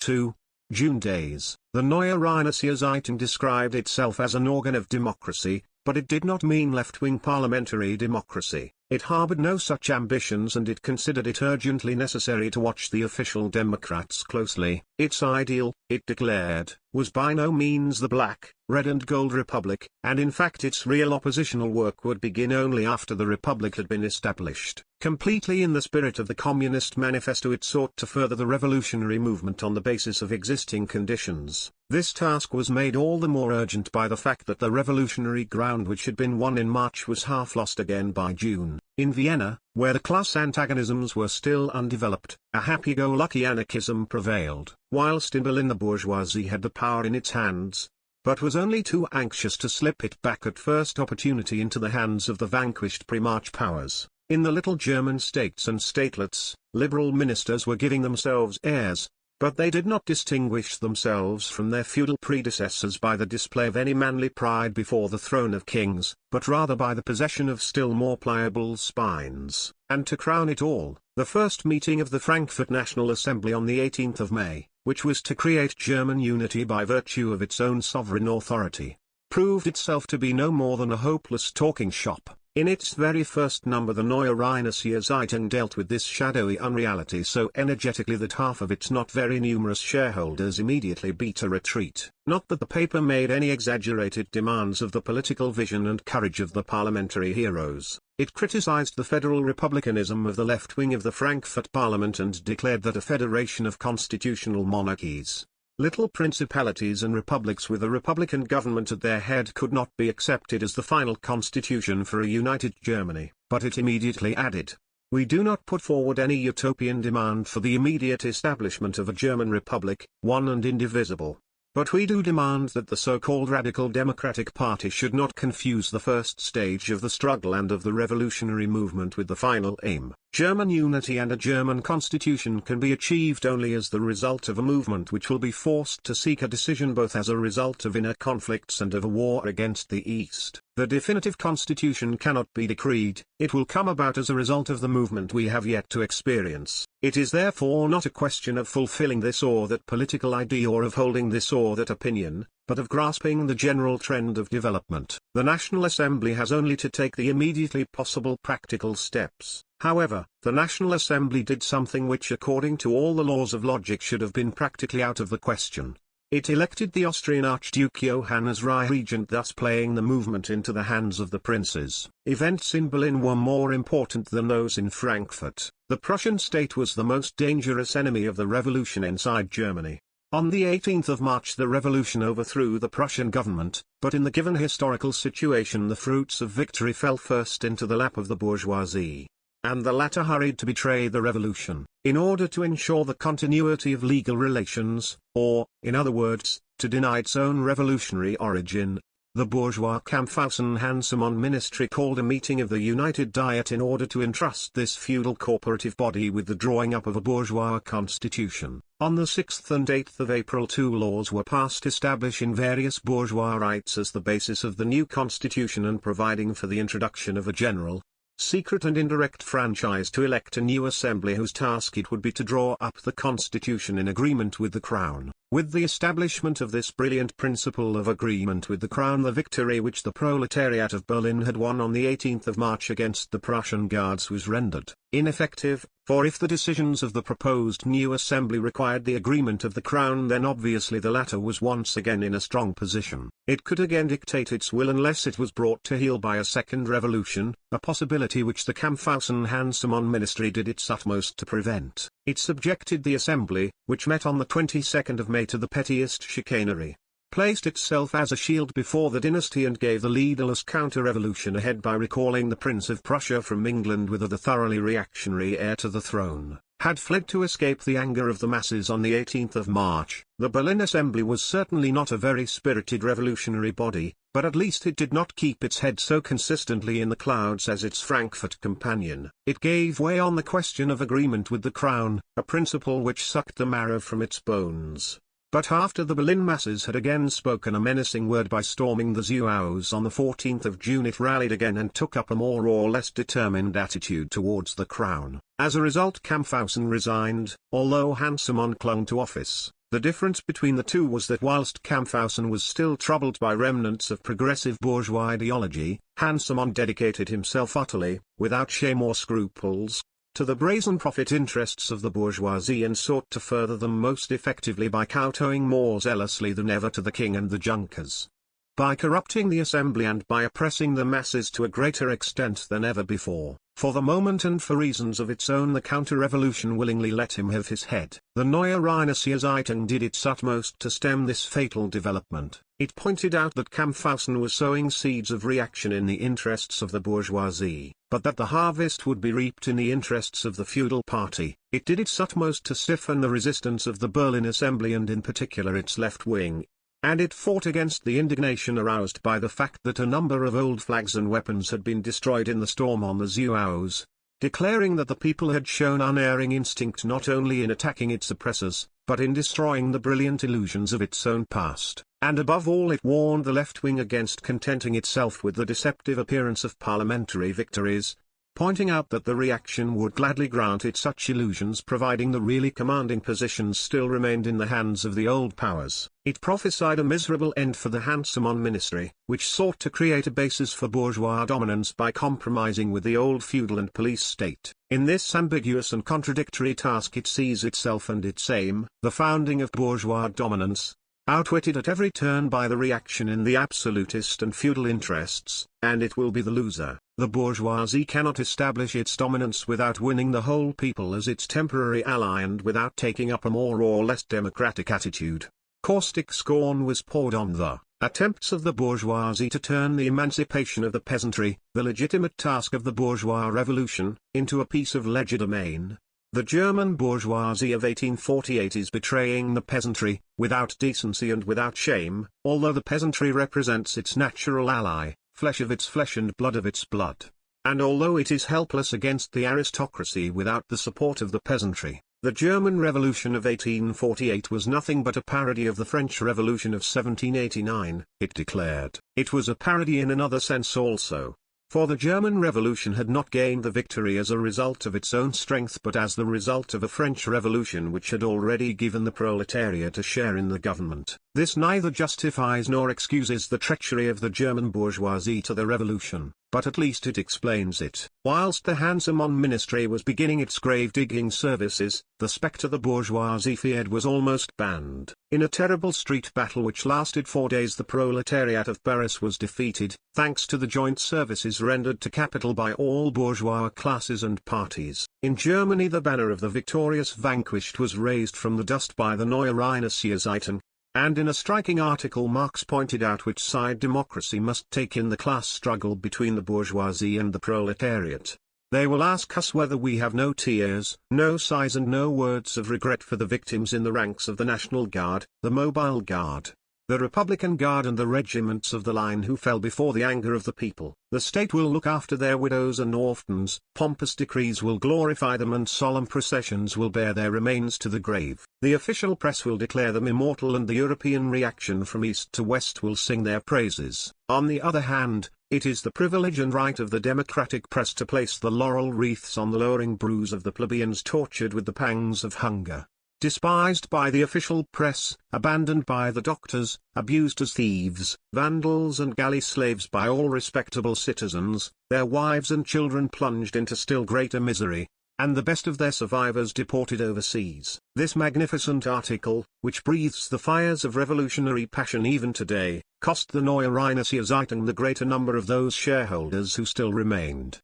2. June days. The Neue Rheinische Zeitung described itself as an organ of democracy, but it did not mean left-wing parliamentary democracy. It harbored no such ambitions and it considered it urgently necessary to watch the official Democrats closely. Its ideal, it declared, was by no means the black, red and gold republic, and in fact its real oppositional work would begin only after the republic had been established. Completely in the spirit of the Communist Manifesto, it sought to further the revolutionary movement on the basis of existing conditions. This task was made all the more urgent by the fact that the revolutionary ground which had been won in March was half lost again by June. In Vienna, where the class antagonisms were still undeveloped, a happy-go-lucky anarchism prevailed, whilst in Berlin the bourgeoisie had the power in its hands, but was only too anxious to slip it back at first opportunity into the hands of the vanquished pre-March powers. In the little German states and statelets, liberal ministers were giving themselves airs, but they did not distinguish themselves from their feudal predecessors by the display of any manly pride before the throne of kings, but rather by the possession of still more pliable spines. And to crown it all, the first meeting of the Frankfurt National Assembly on the 18th of May, which was to create German unity by virtue of its own sovereign authority, proved itself to be no more than a hopeless talking shop. In its very first number the Neue Rheinische Zeitung dealt with this shadowy unreality so energetically that half of its not very numerous shareholders immediately beat a retreat. Not that the paper made any exaggerated demands of the political vision and courage of the parliamentary heroes. It criticized the federal republicanism of the left wing of the Frankfurt Parliament and declared that a federation of constitutional monarchies, little principalities and republics with a republican government at their head could not be accepted as the final constitution for a united Germany. But it immediately added, "We do not put forward any utopian demand for the immediate establishment of a German republic, one and indivisible. But we do demand that the so-called Radical Democratic Party should not confuse the first stage of the struggle and of the revolutionary movement with the final aim. German unity and a German constitution can be achieved only as the result of a movement which will be forced to seek a decision both as a result of inner conflicts and of a war against the East. The definitive constitution cannot be decreed, it will come about as a result of the movement we have yet to experience. It is therefore not a question of fulfilling this or that political idea or of holding this or that opinion, but of grasping the general trend of development. The National Assembly has only to take the immediately possible practical steps." However, the National Assembly did something which according to all the laws of logic should have been practically out of the question. It elected the Austrian Archduke Johann as regent, thus playing the movement into the hands of the princes. Events in Berlin were more important than those in Frankfurt. The Prussian state was the most dangerous enemy of the revolution inside Germany. On the 18th of March the revolution overthrew the Prussian government, but in the given historical situation the fruits of victory fell first into the lap of the bourgeoisie, and the latter hurried to betray the revolution, in order to ensure the continuity of legal relations, or, in other words, to deny its own revolutionary origin. The bourgeois Kampfaußen-Hansemon ministry called a meeting of the United Diet in order to entrust this feudal corporative body with the drawing up of a bourgeois constitution. On the 6th and 8th of April 2 laws were passed establishing various bourgeois rights as the basis of the new constitution and providing for the introduction of a general, secret and indirect franchise to elect a new assembly whose task it would be to draw up the constitution in agreement with the crown. With the establishment of this brilliant principle of agreement with the crown, the victory which the proletariat of Berlin had won on the 18th of March against the Prussian Guards was rendered ineffective, for if the decisions of the proposed new assembly required the agreement of the crown, then obviously the latter was once again in a strong position. It could again dictate its will unless it was brought to heel by a second revolution, a possibility which the Kampfaußen-Hansemon ministry did its utmost to prevent. It subjected the assembly, which met on the 22nd of May, to the pettiest chicanery, placed itself as a shield before the dynasty and gave the leaderless counter-revolution ahead by recalling the Prince of Prussia from England with the thoroughly reactionary heir to the throne, had fled to escape the anger of the masses on the 18th of March. The Berlin Assembly was certainly not a very spirited revolutionary body, but at least it did not keep its head so consistently in the clouds as its Frankfurt companion. It gave way on the question of agreement with the crown, a principle which sucked the marrow from its bones. But after the Berlin masses had again spoken a menacing word by storming the Zouaus on the 14th of June, it rallied again and took up a more or less determined attitude towards the crown. As a result, Kampfaußen resigned, although Hansemon clung to office. The difference between the two was that whilst Kampfhausen was still troubled by remnants of progressive bourgeois ideology, Hansemon dedicated himself utterly, without shame or scruples, to the brazen profit interests of the bourgeoisie and sought to further them most effectively by kowtowing more zealously than ever to the king and the Junkers. By corrupting the assembly and by oppressing the masses to a greater extent than ever before, for the moment and for reasons of its own, the counter-revolution willingly let him have his head. The Neue Rheinische Zeitung did its utmost to stem this fatal development. It pointed out that Kampfhausen was sowing seeds of reaction in the interests of the bourgeoisie, but that the harvest would be reaped in the interests of the feudal party. It did its utmost to stiffen the resistance of the Berlin Assembly and in particular its left wing. And it fought against the indignation aroused by the fact that a number of old flags and weapons had been destroyed in the storm on the Zouaus, declaring that the people had shown unerring instinct not only in attacking its oppressors, but in destroying the brilliant illusions of its own past, and above all it warned the left wing against contenting itself with the deceptive appearance of parliamentary victories, pointing out that the reaction would gladly grant it such illusions providing the really commanding positions still remained in the hands of the old powers. It prophesied a miserable end for the Hansemon ministry, which sought to create a basis for bourgeois dominance by compromising with the old feudal and police state. In this ambiguous and contradictory task it sees itself and its aim, the founding of bourgeois dominance, outwitted at every turn by the reaction in the absolutist and feudal interests, and it will be the loser. The bourgeoisie cannot establish its dominance without winning the whole people as its temporary ally and without taking up a more or less democratic attitude. Caustic scorn was poured on the attempts of the bourgeoisie to turn the emancipation of the peasantry, the legitimate task of the bourgeois revolution, into a piece of legerdemain. The German bourgeoisie of 1848 is betraying the peasantry, without decency and without shame, although the peasantry represents its natural ally, flesh of its flesh and blood of its blood. And although it is helpless against the aristocracy without the support of the peasantry, the German Revolution of 1848 was nothing but a parody of the French Revolution of 1789, it declared. It was a parody in another sense also. For the German Revolution had not gained the victory as a result of its own strength but as the result of a French Revolution which had already given the proletariat a share in the government. This neither justifies nor excuses the treachery of the German bourgeoisie to the revolution, but at least it explains it. Whilst the Hansemon ministry was beginning its grave-digging services, the spectre the bourgeoisie feared was almost banned. In a terrible street battle which lasted 4 days the proletariat of Paris was defeated, thanks to the joint services rendered to capital by all bourgeois classes and parties. In Germany the banner of the victorious vanquished was raised from the dust by the Neue Rheinische Zeitung, and in a striking article Marx pointed out which side democracy must take in the class struggle between the bourgeoisie and the proletariat. They will ask us whether we have no tears, no sighs and no words of regret for the victims in the ranks of the National Guard, the Mobile Guard, the Republican Guard and the regiments of the line who fell before the anger of the people. The state will look after their widows and orphans, pompous decrees will glorify them and solemn processions will bear their remains to the grave. The official press will declare them immortal and the European reaction from east to west will sing their praises. On the other hand, it is the privilege and right of the democratic press to place the laurel wreaths on the lowering brows of the plebeians tortured with the pangs of hunger. Despised by the official press, abandoned by the doctors, abused as thieves, vandals and galley slaves by all respectable citizens, their wives and children plunged into still greater misery, and the best of their survivors deported overseas. This magnificent article, which breathes the fires of revolutionary passion even today, cost the Neue Rheinische Zeitung the greater number of those shareholders who still remained.